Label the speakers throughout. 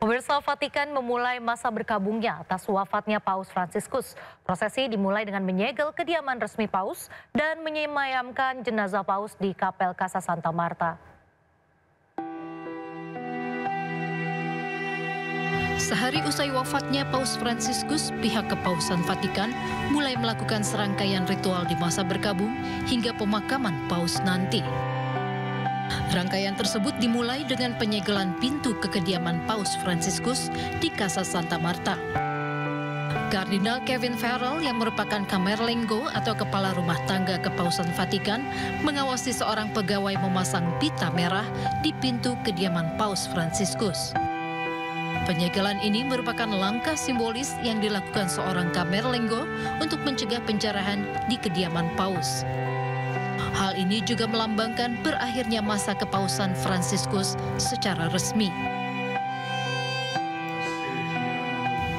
Speaker 1: Pemirsa, Vatikan memulai masa berkabungnya atas wafatnya Paus Fransiskus. Prosesi dimulai dengan menyegel kediaman resmi Paus dan menyemayamkan jenazah Paus di Kapel Casa Santa Marta.
Speaker 2: Sehari usai wafatnya Paus Fransiskus, pihak Kepausan Vatikan mulai melakukan serangkaian ritual di masa berkabung hingga pemakaman Paus nanti. Rangkaian tersebut dimulai dengan penyegelan pintu ke kediaman Paus Fransiskus di Casa Santa Marta. Kardinal Kevin Farrell yang merupakan Camerlengo atau kepala rumah tangga Kepausan Vatikan mengawasi seorang pegawai memasang pita merah di pintu kediaman Paus Fransiskus. Penyegelan ini merupakan langkah simbolis yang dilakukan seorang Camerlengo untuk mencegah penjarahan di kediaman Paus. Hal ini juga melambangkan berakhirnya masa kepausan Fransiskus secara resmi.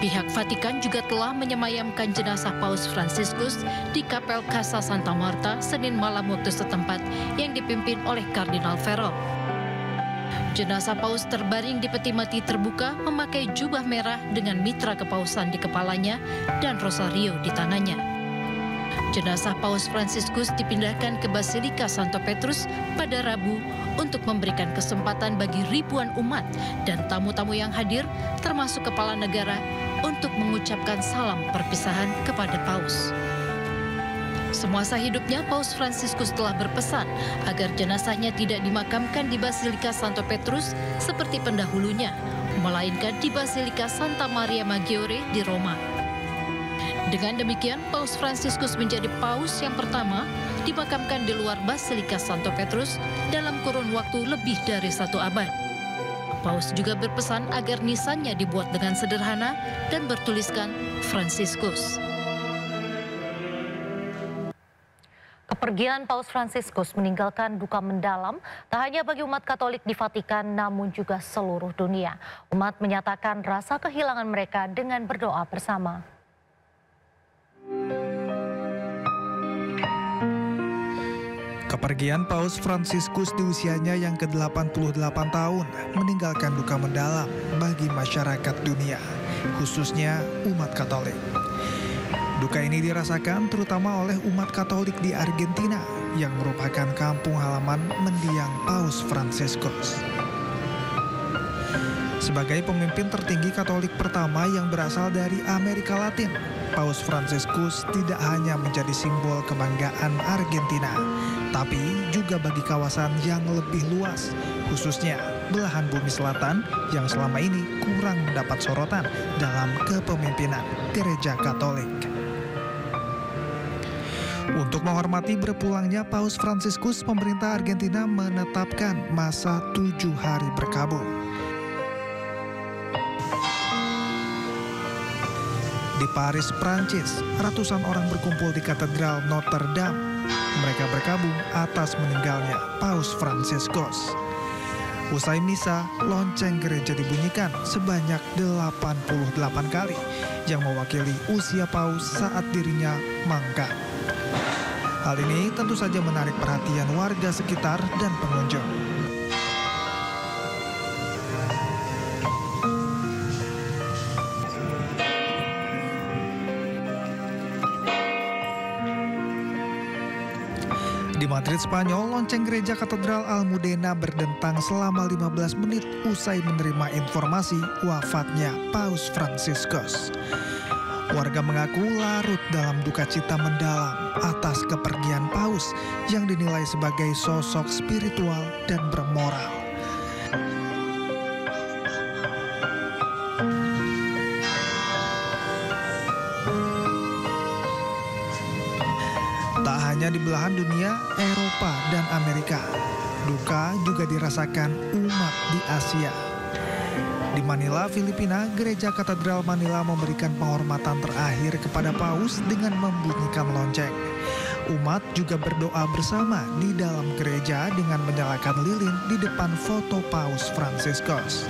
Speaker 2: Pihak Vatikan juga telah menyemayamkan jenazah Paus Fransiskus di Kapel Casa Santa Marta Senin malam waktu setempat yang dipimpin oleh Kardinal Farrell. Jenazah Paus terbaring di peti mati terbuka memakai jubah merah dengan mitra kepausan di kepalanya dan rosario di tangannya. Jenazah Paus Fransiskus dipindahkan ke Basilika Santo Petrus pada Rabu untuk memberikan kesempatan bagi ribuan umat dan tamu-tamu yang hadir, termasuk kepala negara, untuk mengucapkan salam perpisahan kepada Paus. Semasa hidupnya, Paus Fransiskus telah berpesan agar jenazahnya tidak dimakamkan di Basilika Santo Petrus seperti pendahulunya, melainkan di Basilika Santa Maria Maggiore di Roma. Dengan demikian, Paus Fransiskus menjadi paus yang pertama dimakamkan di luar Basilika Santo Petrus dalam kurun waktu lebih dari 1 abad. Paus juga berpesan agar nisannya dibuat dengan sederhana dan bertuliskan Fransiskus.
Speaker 1: Kepergian Paus Fransiskus meninggalkan duka mendalam tak hanya bagi umat Katolik di Vatikan namun juga seluruh dunia. Umat menyatakan rasa kehilangan mereka dengan berdoa bersama.
Speaker 3: Kepergian Paus Fransiskus di usianya yang ke-88 tahun meninggalkan duka mendalam bagi masyarakat dunia, khususnya umat Katolik. Duka ini dirasakan terutama oleh umat Katolik di Argentina yang merupakan kampung halaman mendiang Paus Fransiskus. Sebagai pemimpin tertinggi Katolik pertama yang berasal dari Amerika Latin, Paus Fransiskus tidak hanya menjadi simbol kebanggaan Argentina, tapi juga bagi kawasan yang lebih luas, khususnya belahan bumi selatan yang selama ini kurang mendapat sorotan dalam kepemimpinan Gereja Katolik. Untuk menghormati berpulangnya Paus Fransiskus, pemerintah Argentina menetapkan masa 7 hari berkabung. Di Paris, Prancis, ratusan orang berkumpul di Katedral Notre Dame. Mereka berkabung atas meninggalnya Paus Fransiskus. Usai misa, lonceng gereja dibunyikan sebanyak 88 kali yang mewakili usia Paus saat dirinya mangkat. Hal ini tentu saja menarik perhatian warga sekitar dan pengunjung. Di Madrid, Spanyol, lonceng gereja Katedral Almudena berdentang selama 15 menit usai menerima informasi wafatnya Paus Fransiskus. Warga mengaku larut dalam duka cita mendalam atas kepergian Paus yang dinilai sebagai sosok spiritual dan bermoral. Tak hanya di belahan dunia, Eropa dan Amerika, duka juga dirasakan umat di Asia. Di Manila, Filipina, Gereja Katedral Manila memberikan penghormatan terakhir kepada Paus dengan membunyikan lonceng. Umat juga berdoa bersama di dalam gereja dengan menyalakan lilin di depan foto Paus Fransiskus.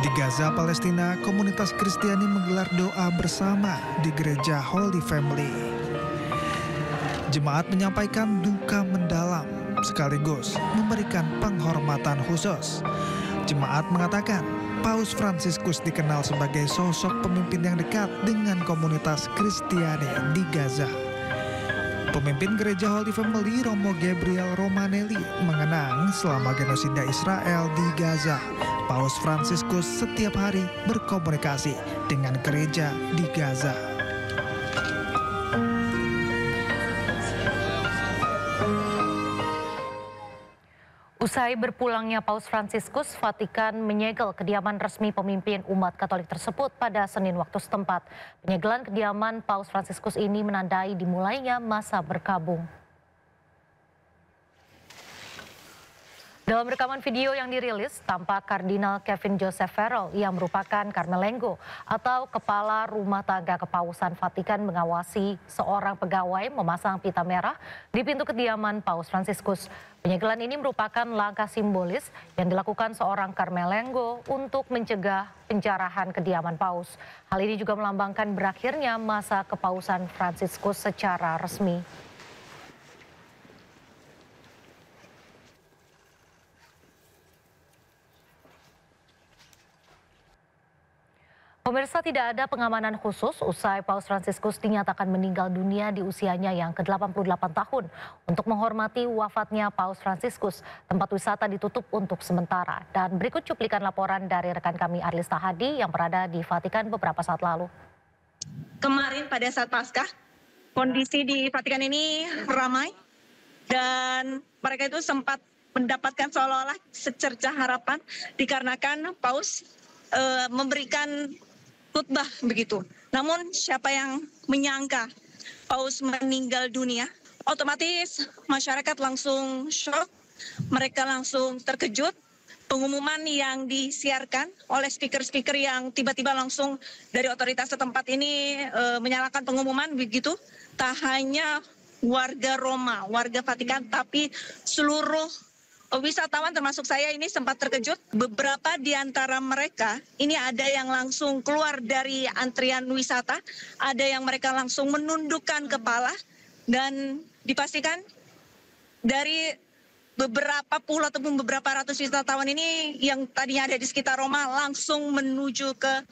Speaker 3: Di Gaza, Palestina, komunitas Kristiani menggelar doa bersama di gereja Holy Family. Jemaat menyampaikan duka mendalam sekaligus memberikan penghormatan khusus. Jemaat mengatakan Paus Fransiskus dikenal sebagai sosok pemimpin yang dekat dengan komunitas Kristiani di Gaza. Pemimpin gereja Holy Family, Romo Gabriel Romanelli, mengenang selama genosida Israel di Gaza, Paus Fransiskus setiap hari berkomunikasi dengan gereja di Gaza.
Speaker 1: Usai berpulangnya Paus Fransiskus, Vatikan menyegel kediaman resmi pemimpin umat Katolik tersebut pada Senin waktu setempat. Penyegelan kediaman Paus Fransiskus ini menandai dimulainya masa berkabung. Dalam rekaman video yang dirilis, tampak Kardinal Kevin Joseph Farrell yang merupakan Carmelengo atau Kepala Rumah Tangga Kepausan Vatikan mengawasi seorang pegawai memasang pita merah di pintu kediaman Paus Fransiskus. Penyegelan ini merupakan langkah simbolis yang dilakukan seorang Carmelengo untuk mencegah penjarahan kediaman Paus. Hal ini juga melambangkan berakhirnya masa kepausan Fransiskus secara resmi. Pemirsa, tidak ada pengamanan khusus usai Paus Fransiskus dinyatakan meninggal dunia di usianya yang ke-88 tahun. Untuk menghormati wafatnya Paus Fransiskus, tempat wisata ditutup untuk sementara. Dan berikut cuplikan laporan dari rekan kami Arlis Tahadi yang berada di Vatikan beberapa saat lalu.
Speaker 4: Kemarin pada saat Paskah, kondisi di Vatikan ini ramai dan mereka itu sempat mendapatkan seolah-olah secercah harapan dikarenakan Paus memberikan khutbah begitu. Namun siapa yang menyangka Paus meninggal dunia, otomatis masyarakat langsung shock, mereka langsung terkejut. Pengumuman yang disiarkan oleh speaker-speaker yang tiba-tiba langsung dari otoritas setempat ini menyalakan pengumuman begitu. Tak hanya warga Roma, warga Vatikan, tapi seluruh wisatawan termasuk saya ini sempat terkejut. Beberapa di antara mereka ini ada yang langsung keluar dari antrian wisata, ada yang mereka langsung menundukkan kepala, dan dipastikan dari beberapa puluh ataupun beberapa ratus wisatawan ini yang tadinya ada di sekitar Roma langsung menuju ke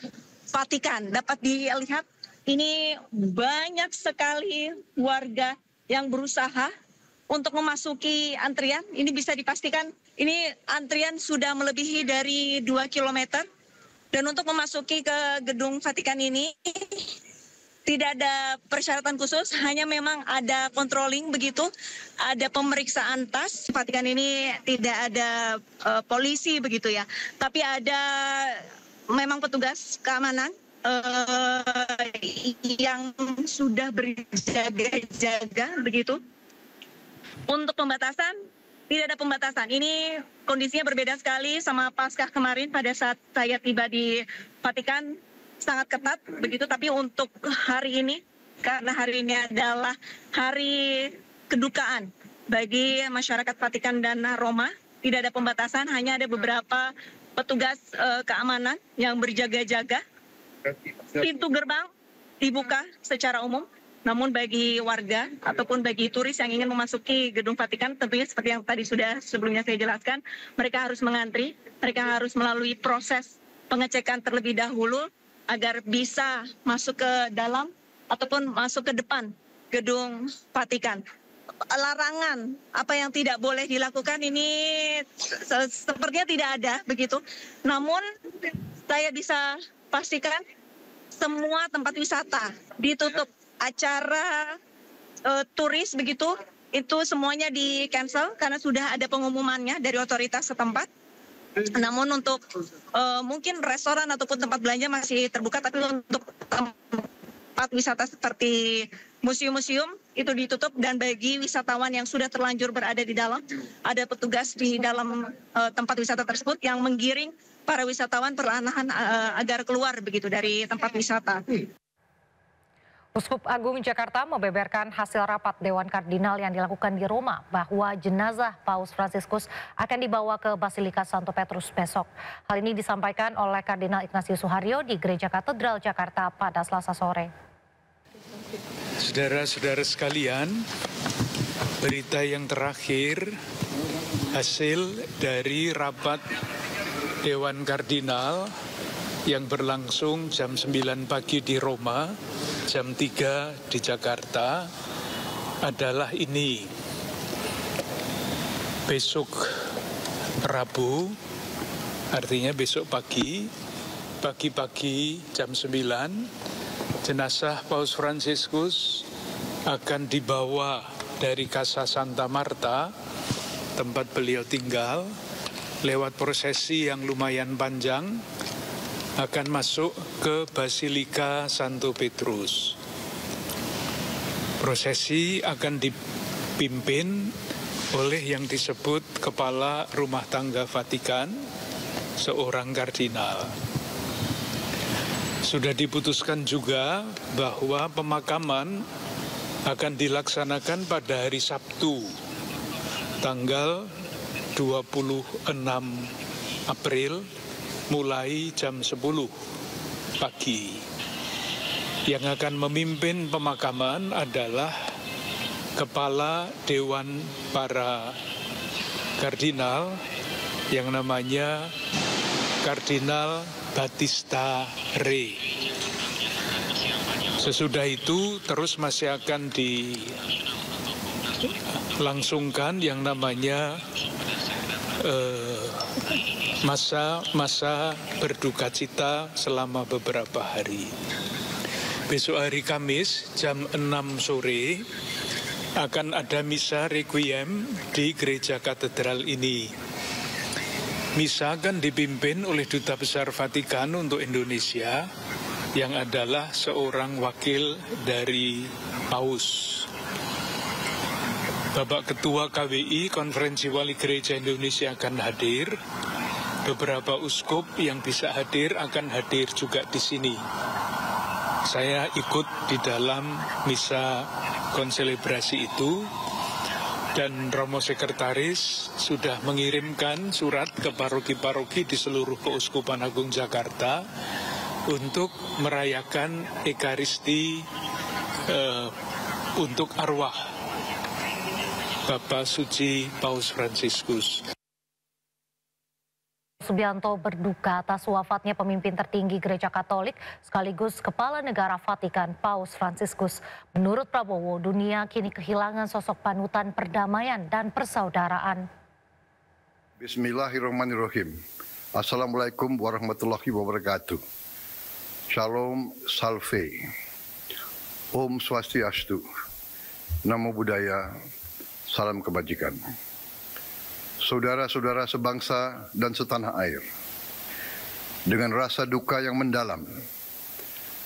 Speaker 4: Vatikan. Dapat dilihat ini banyak sekali warga yang berusaha untuk memasuki antrian. Ini bisa dipastikan ini antrian sudah melebihi dari 2 km. Dan untuk memasuki ke gedung Vatikan ini tidak ada persyaratan khusus, hanya memang ada controlling begitu, ada pemeriksaan tas. Vatikan ini tidak ada polisi begitu ya, tapi ada memang petugas keamanan yang sudah berjaga-jaga begitu. Untuk pembatasan, tidak ada pembatasan. Ini kondisinya berbeda sekali sama Paskah kemarin pada saat saya tiba di Vatikan, sangat ketat begitu. Tapi untuk hari ini, karena hari ini adalah hari kedukaan bagi masyarakat Vatikan dan Roma, tidak ada pembatasan, hanya ada beberapa petugas keamanan yang berjaga-jaga. Pintu gerbang dibuka secara umum. Namun bagi warga ataupun bagi turis yang ingin memasuki gedung Vatikan, tentunya seperti yang tadi sudah sebelumnya saya jelaskan, mereka harus mengantri, mereka harus melalui proses pengecekan terlebih dahulu agar bisa masuk ke dalam ataupun masuk ke depan gedung Vatikan. Larangan apa yang tidak boleh dilakukan ini sepertinya tidak ada begitu. Namun saya bisa pastikan semua tempat wisata ditutup. Acara turis begitu, itu semuanya di cancel karena sudah ada pengumumannya dari otoritas setempat. Namun untuk mungkin restoran ataupun tempat belanja masih terbuka, tapi untuk tempat wisata seperti museum-museum itu ditutup. Dan bagi wisatawan yang sudah terlanjur berada di dalam, ada petugas di dalam tempat wisata tersebut yang menggiring para wisatawan perlahan agar keluar begitu dari tempat wisata.
Speaker 1: Uskup Agung Jakarta membeberkan hasil rapat Dewan Kardinal yang dilakukan di Roma bahwa jenazah Paus Fransiskus akan dibawa ke Basilika Santo Petrus besok. Hal ini disampaikan oleh Kardinal Ignatius Suharyo di Gereja Katedral Jakarta pada Selasa sore.
Speaker 5: Saudara-saudara sekalian, berita yang terakhir hasil dari rapat Dewan Kardinal yang berlangsung jam 9 pagi di Roma, jam 3 di Jakarta adalah ini. Besok Rabu, artinya besok pagi-pagi jam 9, jenazah Paus Fransiskus akan dibawa dari Casa Santa Marta, tempat beliau tinggal, lewat prosesi yang lumayan panjang, akan masuk ke Basilika Santo Petrus. Prosesi akan dipimpin oleh yang disebut Kepala Rumah Tangga Vatikan, seorang kardinal. Sudah diputuskan juga bahwa pemakaman akan dilaksanakan pada hari Sabtu, tanggal 26 April, mulai jam 10 pagi. Yang akan memimpin pemakaman adalah Kepala Dewan para Kardinal yang namanya Kardinal Battista Re. Sesudah itu terus masih akan dilangsungkan yang namanya masa berduka cita selama beberapa hari. Besok hari Kamis jam 6 sore akan ada misa requiem di Gereja Katedral ini. Misa akan dipimpin oleh Duta Besar Vatikan untuk Indonesia yang adalah seorang wakil dari Paus. Bapak Ketua KWI, Konferensi Wali Gereja Indonesia akan hadir. Beberapa uskup yang bisa hadir akan hadir juga di sini. Saya ikut di dalam misa konselebrasi itu, dan Romo Sekretaris sudah mengirimkan surat ke paroki-paroki di seluruh Keuskupan Agung Jakarta untuk merayakan Ekaristi untuk arwah Bapak Suci Paus Fransiskus.
Speaker 1: Subianto berduka atas wafatnya pemimpin tertinggi Gereja Katolik sekaligus Kepala Negara Vatikan Paus Fransiskus. Menurut Prabowo, dunia kini kehilangan sosok panutan perdamaian dan persaudaraan.
Speaker 6: Bismillahirrahmanirrahim. Assalamualaikum warahmatullahi wabarakatuh. Shalom Salve. Om Swastiastu. Namo Buddhaya. Salam kebajikan. Saudara-saudara sebangsa dan setanah air, dengan rasa duka yang mendalam,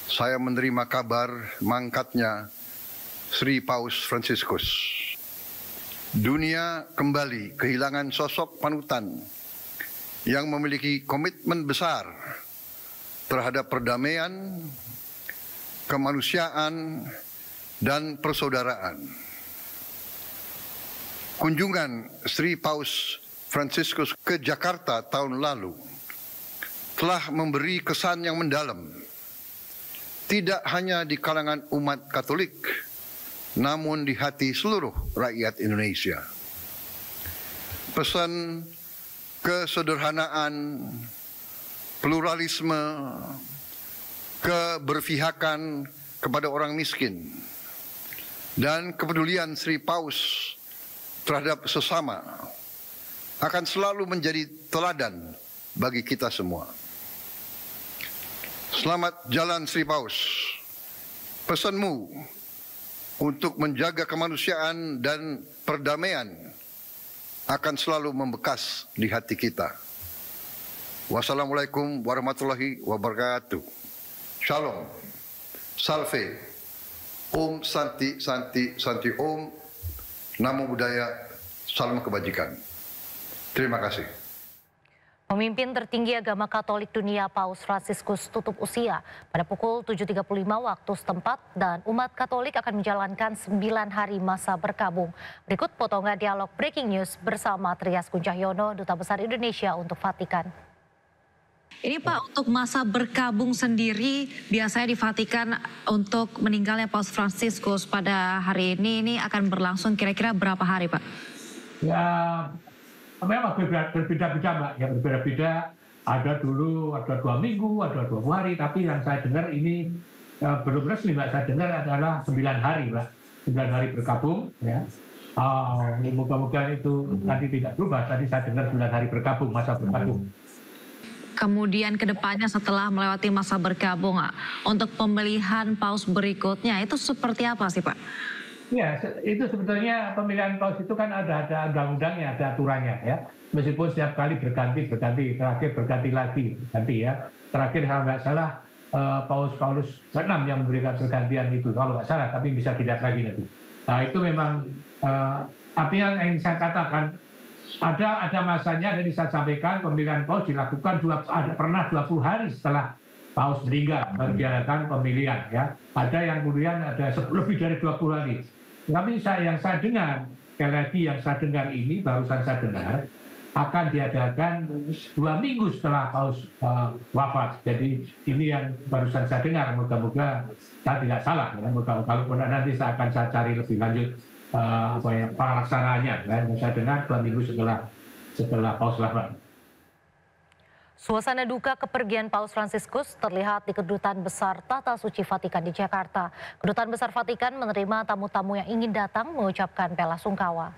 Speaker 6: saya menerima kabar mangkatnya Sri Paus Fransiskus. Dunia kembali kehilangan sosok panutan yang memiliki komitmen besar terhadap perdamaian, kemanusiaan, dan persaudaraan. Kunjungan Sri Paus Fransiskus ke Jakarta tahun lalu telah memberi kesan yang mendalam, tidak hanya di kalangan umat Katolik, namun di hati seluruh rakyat Indonesia. Pesan kesederhanaan, pluralisme, keberpihakan kepada orang miskin, dan kepedulian Sri Paus terhadap sesama akan selalu menjadi teladan bagi kita semua. Selamat jalan Sri Paus. Pesanmu untuk menjaga kemanusiaan dan perdamaian akan selalu membekas di hati kita. Wassalamualaikum warahmatullahi wabarakatuh. Shalom. Salve. Om Santi Santi Santi Om. Namo Buddhaya, salam kebajikan. Terima kasih.
Speaker 1: Pemimpin tertinggi agama Katolik dunia Paus Fransiskus tutup usia pada pukul 7.35 waktu setempat dan umat Katolik akan menjalankan 9 hari masa berkabung. Berikut potongan dialog Breaking News bersama Trias Kuncahyono, Duta Besar Indonesia untuk Vatikan.
Speaker 7: Ini Pak, untuk masa berkabung sendiri biasanya di Vatikan untuk meninggalnya Paus Fransiskus pada hari ini akan berlangsung kira-kira berapa hari Pak? Ya, memang berbeda-beda Mbak, ya berbeda-beda. Ada dulu, ada 2 minggu, ada 20 hari, tapi yang saya dengar ini belum resmi Mbak, saya dengar adalah 9 hari Mbak, 9 hari berkabung ya. Mudah-mudahan itu nanti tidak berubah, tadi saya dengar 9 hari berkabung, masa berkabung. Kemudian ke depannya setelah melewati masa berkabung, untuk pemilihan paus berikutnya itu seperti apa sih Pak? Ya, itu sebetulnya pemilihan paus itu kan ada undang-undangnya, ada aturannya ya. Meskipun setiap kali berganti, terakhir berganti lagi, ya. Terakhir kalau nggak salah Paulus ke-6 yang memberikan pergantian itu, kalau nggak salah, tapi bisa dilihat lagi nanti. Nah itu memang artinya yang saya katakan, ada masanya, dan saya sampaikan pemilihan paus dilakukan pernah 20 hari setelah paus meninggal, diadakan pemilihan ya. Ada yang kemudian ada lebih dari 20 hari. Tapi yang saya dengar, sekali lagi yang saya dengar ini, barusan saya dengar, akan diadakan 2 minggu setelah paus wafat. Jadi ini yang barusan saya dengar, moga-moga saya tidak salah. Ya. Kalau nanti saya akan cari lebih lanjut pelaksanaannya. Ya. Yang saya dengar 2 minggu setelah paus wafat.
Speaker 1: Suasana duka kepergian Paus Fransiskus terlihat di Kedutaan Besar Tata Suci Vatikan di Jakarta. Kedutaan Besar Vatikan menerima tamu-tamu yang ingin datang mengucapkan bela sungkawa.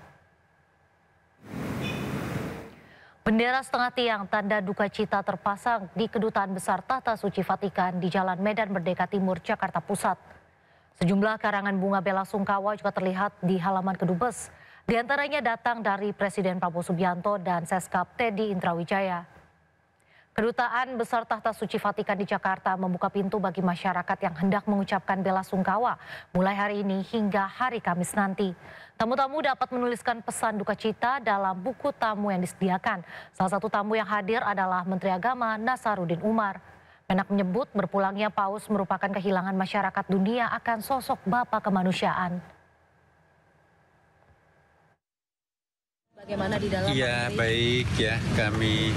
Speaker 1: Bendera setengah tiang tanda duka cita terpasang di Kedutaan Besar Tata Suci Vatikan di Jalan Medan Merdeka Timur, Jakarta Pusat. Sejumlah karangan bunga bela sungkawa juga terlihat di halaman Kedubes. Di antaranya datang dari Presiden Prabowo Subianto dan Seskap Teddy Indrawijaya. Kedutaan Besar Tahta Suci Vatikan di Jakarta membuka pintu bagi masyarakat yang hendak mengucapkan bela sungkawa mulai hari ini hingga hari Kamis nanti. Tamu-tamu dapat menuliskan pesan duka cita dalam buku tamu yang disediakan. Salah satu tamu yang hadir adalah Menteri Agama Nasaruddin Umar. Menak menyebut berpulangnya Paus merupakan kehilangan masyarakat dunia akan sosok Bapa kemanusiaan.
Speaker 8: Bagaimana di dalam?
Speaker 9: Iya, baik ya, kami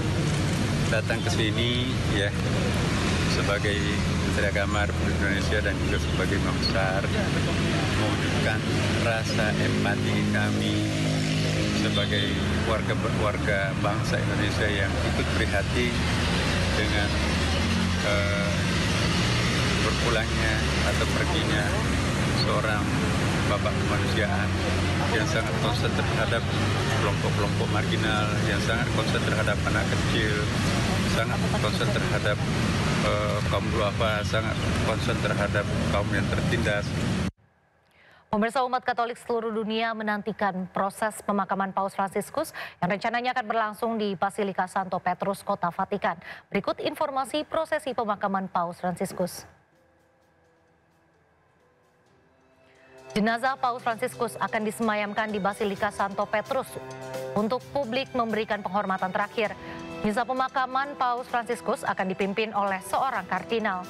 Speaker 9: datang ke sini ya sebagai Menteri Agama Republik Indonesia dan juga sebagai Imam Besar mewujudkan rasa empati kami sebagai warga bangsa Indonesia yang ikut prihatin dengan berpulangnya atau perginya seorang bapak kemanusiaan yang sangat konsen terhadap kelompok-kelompok marginal, yang sangat konsen terhadap anak kecil, sangat konsen terhadap kaum duafa, sangat konsen terhadap kaum yang tertindas.
Speaker 1: Pemirsa, umat Katolik seluruh dunia menantikan proses pemakaman Paus Fransiskus yang rencananya akan berlangsung di Basilika Santo Petrus, Kota Vatikan. Berikut informasi prosesi pemakaman Paus Fransiskus. Jenazah Paus Fransiskus akan disemayamkan di Basilika Santo Petrus untuk publik memberikan penghormatan terakhir. Misa pemakaman Paus Fransiskus akan dipimpin oleh seorang kardinal.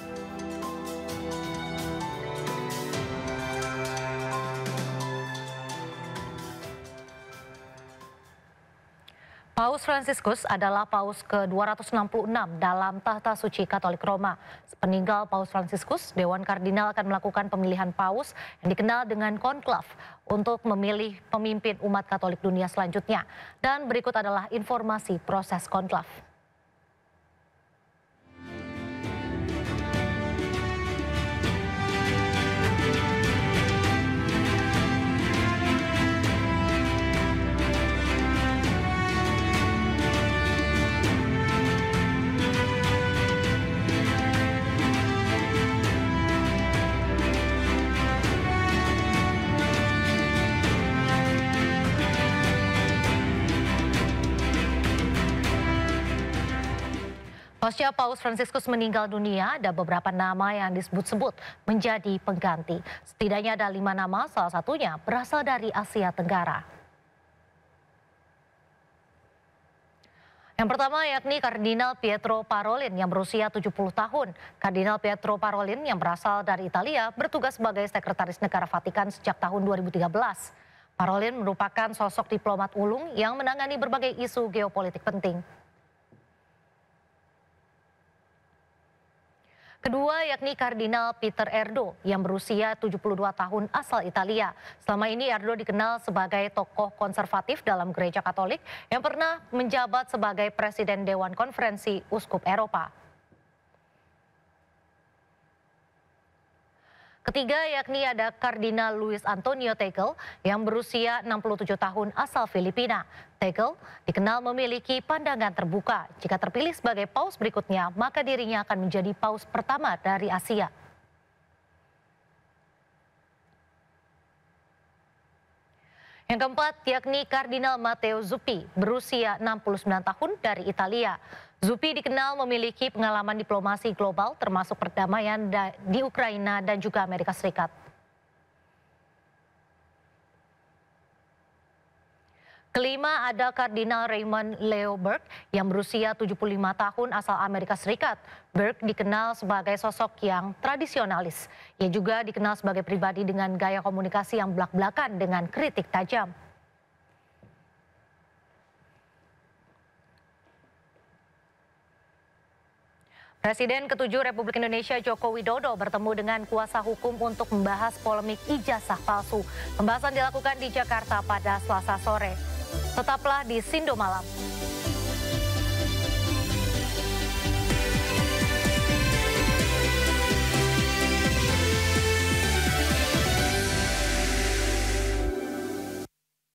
Speaker 1: Paus Fransiskus adalah Paus ke-266 dalam Tahta Suci Katolik Roma. Sepeninggal Paus Fransiskus, Dewan Kardinal akan melakukan pemilihan Paus yang dikenal dengan konklav untuk memilih pemimpin umat Katolik dunia selanjutnya. Dan berikut adalah informasi proses konklav. Pasca Paus Fransiskus meninggal dunia, ada beberapa nama yang disebut-sebut menjadi pengganti. Setidaknya ada 5 nama, salah satunya berasal dari Asia Tenggara. Yang pertama yakni Kardinal Pietro Parolin yang berusia 70 tahun. Kardinal Pietro Parolin yang berasal dari Italia bertugas sebagai Sekretaris Negara Vatikan sejak tahun 2013. Parolin merupakan sosok diplomat ulung yang menangani berbagai isu geopolitik penting. Kedua yakni Kardinal Peter Erdo yang berusia 72 tahun asal Italia. Selama ini Erdo dikenal sebagai tokoh konservatif dalam Gereja Katolik yang pernah menjabat sebagai Presiden Dewan Konferensi Uskup Eropa. Ketiga yakni ada Kardinal Luis Antonio Tegel yang berusia 67 tahun asal Filipina. Tegel dikenal memiliki pandangan terbuka. Jika terpilih sebagai paus berikutnya, maka dirinya akan menjadi paus pertama dari Asia. Yang keempat yakni Kardinal Matteo Zuppi berusia 69 tahun dari Italia. Zuppi dikenal memiliki pengalaman diplomasi global termasuk perdamaian di Ukraina dan juga Amerika Serikat. Kelima ada Kardinal Raymond Leo Burke yang berusia 75 tahun asal Amerika Serikat. Burke dikenal sebagai sosok yang tradisionalis. Ia juga dikenal sebagai pribadi dengan gaya komunikasi yang belak-belakan dengan kritik tajam. Presiden ke-7 Republik Indonesia Joko Widodo bertemu dengan kuasa hukum untuk membahas polemik ijazah palsu. Pembahasan dilakukan di Jakarta pada Selasa sore. Tetaplah di Sindo Malam.